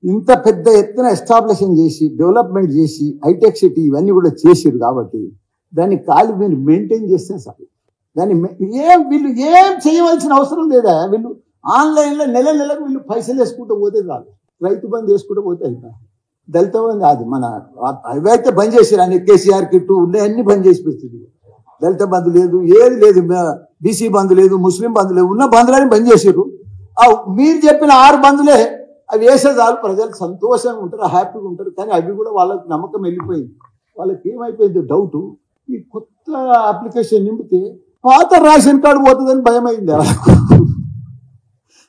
ఇంత పెద్ద ఎత్తున ఎస్టాబ్లిషన్ చేసి డెవలప్మెంట్ చేసి హైటెక్ సిటీ ఇవన్నీ కూడా చేసిరు కాబట్టి దాన్ని కాలు మీరు మెయింటైన్ చేస్తే చాలు. దాన్ని వీళ్ళు ఏం చేయవలసిన అవసరం లేదా. వీళ్ళు ఆన్లైన్లో నెలకు వీళ్ళు పైసలు వేసుకుంటూ పోతే చాలు. రైతు బంధు వేసుకుంటూ పోతే అయిపోయి. దళిత బంధు అది మన అవైతే బంద్ చేసారు అన్ని కేసీఆర్ కిట్టు ఉన్నాయన్నీ బంద్ చేసి పెట్టింది. దళిత బంధు లేదు, ఏది లేదు, బీసీ బంధు లేదు, ముస్లిం బంధు లేదు, ఉన్న బంధులని బంద్ చేసారు. మీరు చెప్పిన 6 బంధులే అవి వేసే చాలు, ప్రజలు సంతోషంగా ఉంటారు, హ్యాపీగా ఉంటారు. కానీ అవి కూడా వాళ్ళకి నమ్మకం వెళ్ళిపోయింది. వాళ్ళకి ఏమైపోయింది డౌట్, ఈ కొత్త అప్లికేషన్ నింపితే పాత రేషన్ కార్డు పోతుందని భయం అయింది వాళ్ళకు.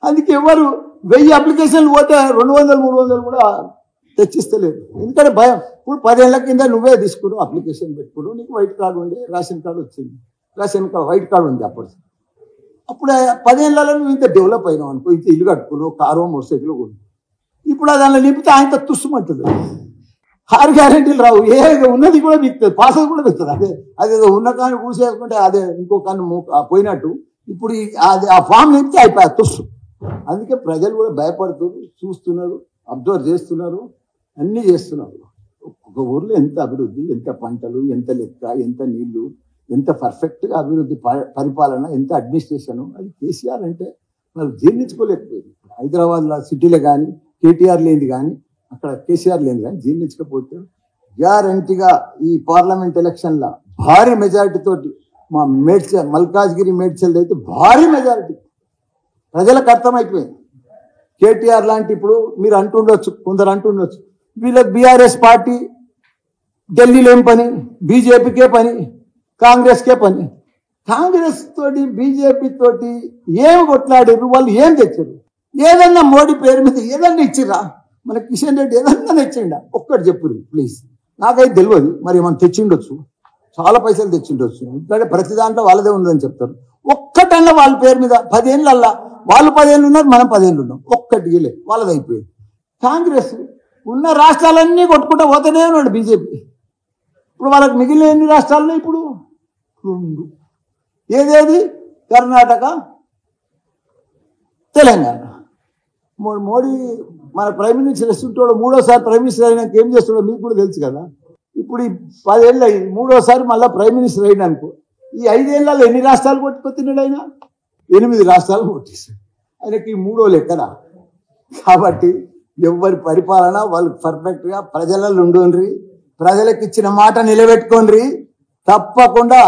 అందుకే ఎవరు 1000 అప్లికేషన్లు పోతే 200, 300 కూడా తెచ్చిస్తలేదు. ఎందుకంటే భయం. ఇప్పుడు 10 ఏళ్ల కింద నువ్వే తీసుకున్నావు, అప్లికేషన్ పెట్టుకున్నావు, నీకు వైట్ కార్డు ఉండే, రేషన్ కార్డు వచ్చింది, రేషన్ కార్డు వైట్ కార్డు ఉంది. అప్పుడు 10 ఏళ్లలో నువ్వు ఇంత డెవలప్ అయినావు అనుకో, ఇంత ఇల్లు కట్టుకున్నావు, కారు మోటార్ కొను. ఇప్పుడు దానిలో నింపితే ఆయన తుస్సుమంటుంది. 6 గ్యారెంటీలు రావు, ఏ ఉన్నది కూడా విక్తుంది, పాసది కూడా విక్తుంది. అదేదో ఉన్న కాని కూసేసుకుంటే అదే ఇంకో కాని పోయినట్టు. ఇప్పుడు అది ఆ ఫామ్ నింపితే అయిపోయా తుస్సు. అందుకే ప్రజలు కూడా భయపడుతున్నారు, చూస్తున్నారు, అబ్జర్వ్ చేస్తున్నారు, అన్నీ చేస్తున్నారు. ఒక్కొక్క ఊర్లో ఎంత అభివృద్ధి, ఎంత పంటలు, ఎంత లెక్క, ఎంత నీళ్లు, ఎంత పర్ఫెక్ట్గా అభివృద్ధి పరిపాలన, ఎంత అడ్మినిస్ట్రేషన్. అది కేసీఆర్ అంటే వాళ్ళు జీర్ణించుకోలేకపోయింది. హైదరాబాద్లో సిటీలో కానీ కేటీఆర్ లేనిది కానీ అక్కడ కేసీఆర్ లేనిది కానీ జీర్ణించకపోతే గ్యారంటీగా ఈ పార్లమెంట్ ఎలక్షన్లో భారీ మెజారిటీ తోటి మా మల్కాజ్గిరి మేడ్చల్ అయితే భారీ మెజారిటీ ప్రజలకు అర్థమైపోయింది. కేటీఆర్ లాంటి ఇప్పుడు మీరు అంటుండొచ్చు, కొందరు అంటుండొచ్చు, వీళ్ళకి బీఆర్ఎస్ పార్టీ ఢిల్లీలో ఏం పని, బీజేపీకే పని, కాంగ్రెస్కే పని. కాంగ్రెస్ తోటి బీజేపీ తోటి ఏం కొట్లాడారు, వాళ్ళు ఏం తెచ్చారు? ఏదన్నా మోడీ పేరు మీద ఏదన్నా ఇచ్చిరా? మన కిషన్ రెడ్డి ఏదన్నా తెచ్చిండా? ఒక్కటి చెప్పురు ప్లీజ్. నాకైతే తెలియదు, మరి ఏమన్నా తెచ్చిండొచ్చు, చాలా పైసలు తెచ్చిండొచ్చు. ఎందుకంటే ప్రతి దాంట్లో వాళ్ళదే ఉందని చెప్తారు. ఒక్కటన్నా వాళ్ళ పేరు మీద 10 ఏళ్ళల్లా వాళ్ళు 10 ఏళ్ళు ఉన్నారు, మనం 10 ఏళ్ళు ఉన్నాం, ఒక్కటి ఇలే వాళ్ళది అయిపోయింది. కాంగ్రెస్ ఉన్న రాష్ట్రాలన్నీ కొట్టుకుంటూ పోతేనే ఉన్నాడు బీజేపీ. ఇప్పుడు వాళ్ళకి మిగిలిన ఎన్ని రాష్ట్రాల్లో ఇప్పుడు 2. ఏదేది కర్ణాటక, తెలంగాణ. మోడీ మన ప్రైమ్ మినిస్టర్ వస్తుంటాడు, 3వసారి ప్రైమ్ మినిస్టర్ అయినాక ఏం చేస్తాడో మీకు కూడా తెలుసు కదా. ఇప్పుడు ఈ 10 ఏళ్ళు అయింది, 3వసారి మళ్ళీ ప్రైమ్ మినిస్టర్ అయినా అనుకో, ఈ 5 ఏళ్లలో ఎన్ని రాష్ట్రాలు కొట్టుకొచ్చినాడు ఆయన? 8 రాష్ట్రాలు కొట్టేశాడు. ఆయనకి 3వ లెక్కన. కాబట్టి ఎవరి పరిపాలన వాళ్ళు పర్ఫెక్ట్గా ప్రజలలో ఉండండి, ప్రజలకు ఇచ్చిన మాట నిలబెట్టుకోండి. తప్పకుండా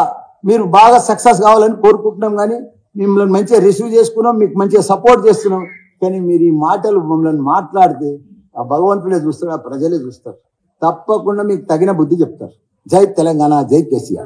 మీరు బాగా సక్సెస్ కావాలని కోరుకుంటున్నాం. కానీ మిమ్మల్ని మంచిగా రిసీవ్ చేసుకున్నాం, మీకు మంచిగా సపోర్ట్ చేస్తున్నాం. కానీ మీరు ఈ మాటలు మమ్మల్ని మాట్లాడితే ఆ భగవంతుడే చూస్తాడు, ఆ ప్రజలే చూస్తారు. తప్పకుండా మీకు తగిన బుద్ధి చెప్తారు. జై తెలంగాణ, జై కేసీఆర్.